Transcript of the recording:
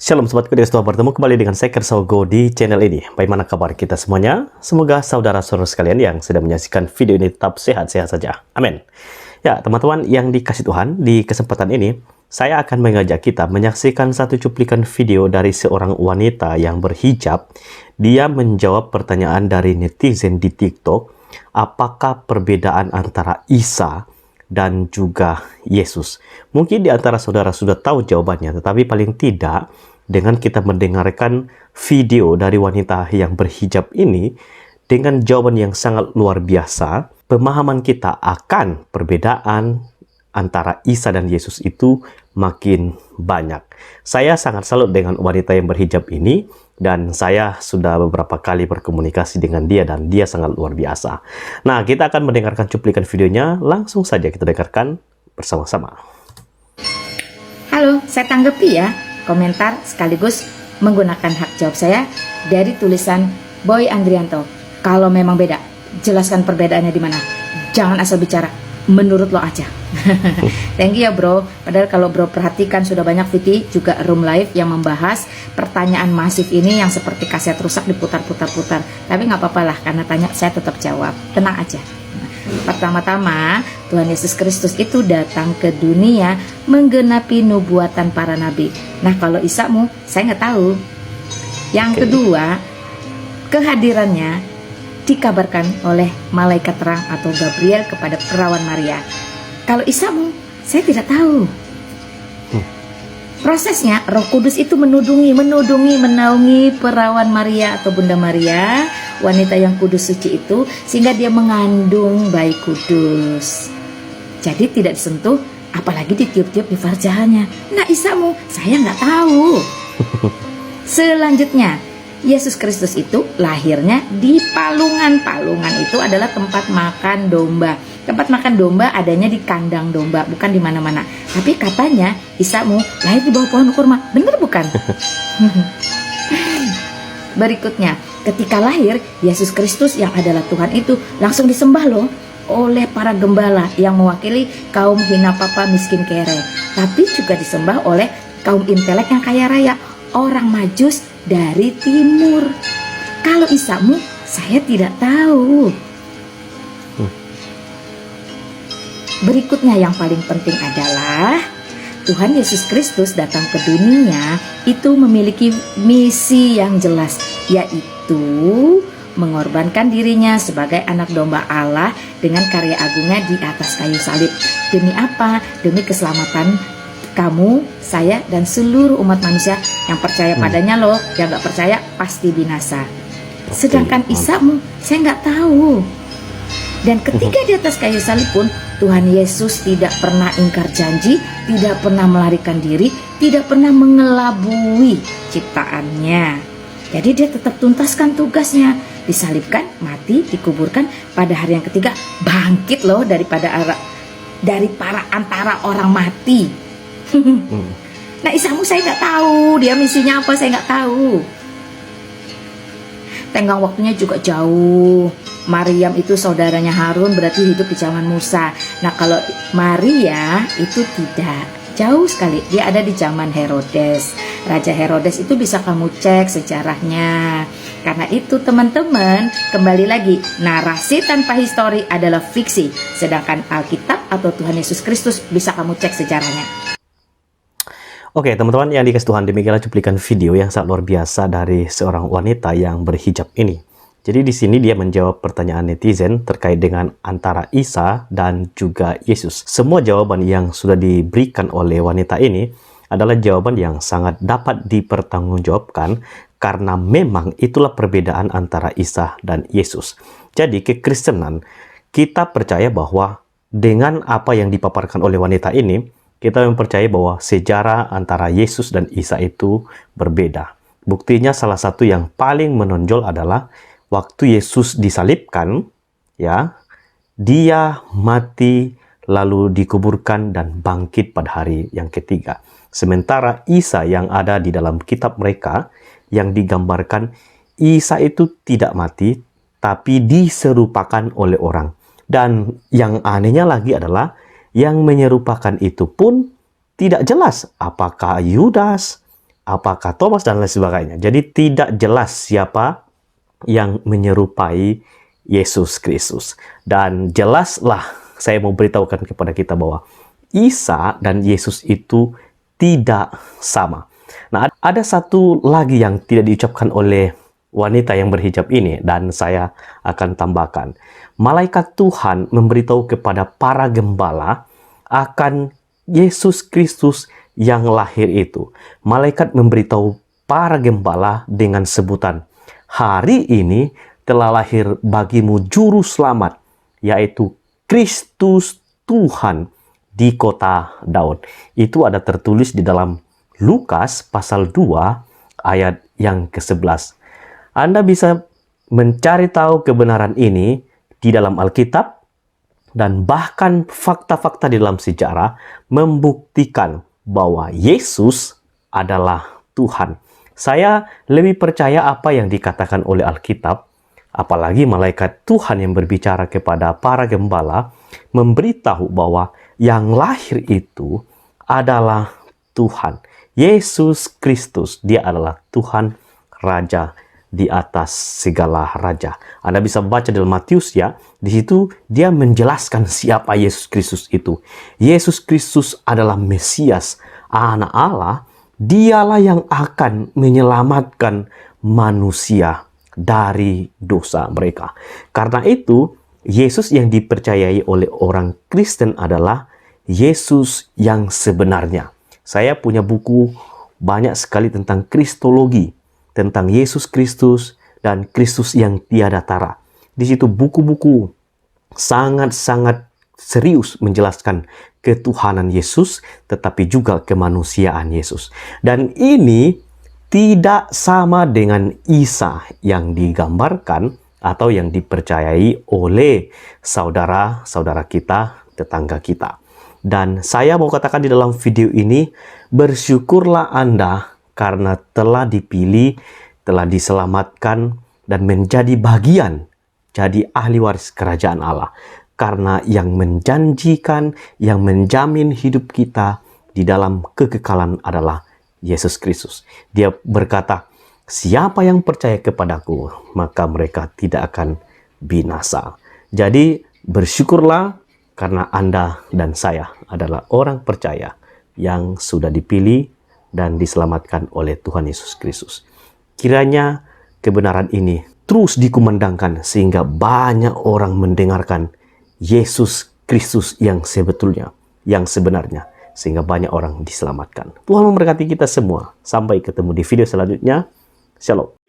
Shalom Sobat Kudus, bertemu kembali dengan saya Kersogo di channel ini. Bagaimana kabar kita semuanya? Semoga saudara-saudara sekalian yang sedang menyaksikan video ini tetap sehat-sehat saja. Amin. Ya, teman-teman yang dikasih Tuhan, di kesempatan ini saya akan mengajak kita menyaksikan satu cuplikan video dari seorang wanita yang berhijab. Dia menjawab pertanyaan dari netizen di TikTok, apakah perbedaan antara Isa dan juga Yesus? Mungkin di antara saudara sudah tahu jawabannya, tetapi paling tidak dengan kita mendengarkan video dari wanita yang berhijab ini dengan jawaban yang sangat luar biasa, pemahaman kita akan perbedaan antara Isa dan Yesus itu makin banyak. Saya sangat salut dengan wanita yang berhijab ini, dan saya sudah beberapa kali berkomunikasi dengan dia dan dia sangat luar biasa. Nah, kita akan mendengarkan cuplikan videonya. Langsung saja kita dengarkan bersama-sama. Halo, saya tanggapi ya komentar sekaligus menggunakan hak jawab saya dari tulisan Boy Andrianto. Kalau memang beda, jelaskan perbedaannya di mana. Jangan asal bicara, menurut lo aja. Thank you ya bro. Padahal kalau bro perhatikan sudah banyak VT juga room live yang membahas pertanyaan masif ini yang seperti kaset rusak diputar-putar-putar. Tapi nggak apa-apa lah, karena tanya saya tetap jawab. Tenang aja. Pertama-tama, Tuhan Yesus Kristus itu datang ke dunia menggenapi nubuatan para nabi. Nah, kalau Isamu, saya nggak tahu. Yang kedua, kehadirannya dikabarkan oleh malaikat terang atau Gabriel kepada perawan Maria. Kalau Isamu, saya tidak tahu. Prosesnya, Roh Kudus itu menaungi perawan Maria atau Bunda Maria, wanita yang kudus suci itu, sehingga dia mengandung bayi kudus. Jadi tidak disentuh, apalagi ditiup-tiup di farjanya. Nah, Isamu, saya nggak tahu. Selanjutnya, Yesus Kristus itu lahirnya di Palungan. Palungan itu adalah tempat makan domba. Tempat makan domba adanya di kandang domba, bukan di mana-mana. Tapi katanya Isamu lahir di bawah pohon kurma. Bener bukan? Berikutnya, ketika lahir, Yesus Kristus yang adalah Tuhan itu langsung disembah loh oleh para gembala yang mewakili kaum hina papa miskin kere. Tapi juga disembah oleh kaum intelek yang kaya raya, orang Majus dari timur. Kalau Isamu, saya tidak tahu. Berikutnya yang paling penting adalah Tuhan Yesus Kristus datang ke dunia itu memiliki misi yang jelas, yaitu mengorbankan dirinya sebagai anak domba Allah dengan karya agungnya di atas kayu salib. Demi apa? Demi keselamatan kamu, saya, dan seluruh umat manusia yang percaya padanya loh. Yang gak percaya pasti binasa. Sedangkan Isamu, saya nggak tahu. Dan ketika di atas kayu salib pun, Tuhan Yesus tidak pernah ingkar janji, tidak pernah melarikan diri, tidak pernah mengelabui ciptaannya. Jadi dia tetap tuntaskan tugasnya, disalibkan, mati, dikuburkan, pada hari yang ketiga bangkit loh dari para antara orang mati. Nah, Isamu saya nggak tahu, dia misinya apa saya nggak tahu. Tenggang waktunya juga jauh. Maryam itu saudaranya Harun, berarti hidup di zaman Musa. Nah, kalau Maria itu tidak, jauh sekali. Dia ada di zaman Herodes. Raja Herodes itu bisa kamu cek sejarahnya. Karena itu teman-teman, kembali lagi, narasi tanpa histori adalah fiksi. Sedangkan Alkitab atau Tuhan Yesus Kristus bisa kamu cek sejarahnya. Oke, teman-teman yang dikasih Tuhan, demikianlah cuplikan video yang sangat luar biasa dari seorang wanita yang berhijab ini. Jadi di sini dia menjawab pertanyaan netizen terkait dengan antara Isa dan juga Yesus. Semua jawaban yang sudah diberikan oleh wanita ini adalah jawaban yang sangat dapat dipertanggungjawabkan karena memang itulah perbedaan antara Isa dan Yesus. Jadi kekristenan, kita percaya bahwa dengan apa yang dipaparkan oleh wanita ini, kita mempercayai bahwa sejarah antara Yesus dan Isa itu berbeda. Buktinya salah satu yang paling menonjol adalah waktu Yesus disalibkan, ya, dia mati lalu dikuburkan dan bangkit pada hari yang ketiga. Sementara Isa yang ada di dalam kitab mereka yang digambarkan, Isa itu tidak mati tapi diserupakan oleh orang. Dan yang anehnya lagi adalah yang menyerupakan itu pun tidak jelas apakah Yudas apakah Thomas dan lain sebagainya. Jadi tidak jelas siapa yang menyerupai Yesus Kristus. Dan jelaslah saya mau beritahukan kepada kita bahwa Isa dan Yesus itu tidak sama. Nah, ada satu lagi yang tidak diucapkan oleh wanita yang berhijab ini, dan saya akan tambahkan. Malaikat Tuhan memberitahu kepada para gembala akan Yesus Kristus yang lahir itu. Malaikat memberitahu para gembala dengan sebutan, hari ini telah lahir bagimu juru selamat, yaitu Kristus Tuhan di kota Daud. Itu ada tertulis di dalam Lukas pasal 2 ayat yang ke-11. Anda bisa mencari tahu kebenaran ini di dalam Alkitab, dan bahkan fakta-fakta di dalam sejarah membuktikan bahwa Yesus adalah Tuhan. Saya lebih percaya apa yang dikatakan oleh Alkitab, apalagi malaikat Tuhan yang berbicara kepada para gembala, memberitahu bahwa yang lahir itu adalah Tuhan. Yesus Kristus, dia adalah Tuhan, Raja di atas segala raja. Anda bisa baca dalam Matius ya, di situ dia menjelaskan siapa Yesus Kristus itu. Yesus Kristus adalah Mesias, Anak Allah, dialah yang akan menyelamatkan manusia dari dosa mereka. Karena itu, Yesus yang dipercayai oleh orang Kristen adalah Yesus yang sebenarnya. Saya punya buku banyak sekali tentang Kristologi, tentang Yesus Kristus dan Kristus yang tiada tara. Di situ buku-buku sangat-sangat serius menjelaskan ketuhanan Yesus, tetapi juga kemanusiaan Yesus. Dan ini tidak sama dengan Isa yang digambarkan atau yang dipercayai oleh saudara-saudara kita, tetangga kita. Dan saya mau katakan di dalam video ini, bersyukurlah Anda karena telah dipilih, telah diselamatkan, dan menjadi bagian, jadi ahli waris kerajaan Allah. Karena yang menjanjikan, yang menjamin hidup kita di dalam kekekalan adalah Yesus Kristus. Dia berkata, siapa yang percaya kepadaku, maka mereka tidak akan binasa. Jadi bersyukurlah karena Anda dan saya adalah orang percaya yang sudah dipilih dan diselamatkan oleh Tuhan Yesus Kristus. Kiranya kebenaran ini terus dikumandangkan sehingga banyak orang mendengarkan Yesus Kristus yang sebetulnya, yang sebenarnya, sehingga banyak orang diselamatkan. Tuhan memberkati kita semua. Sampai ketemu di video selanjutnya. Shalom.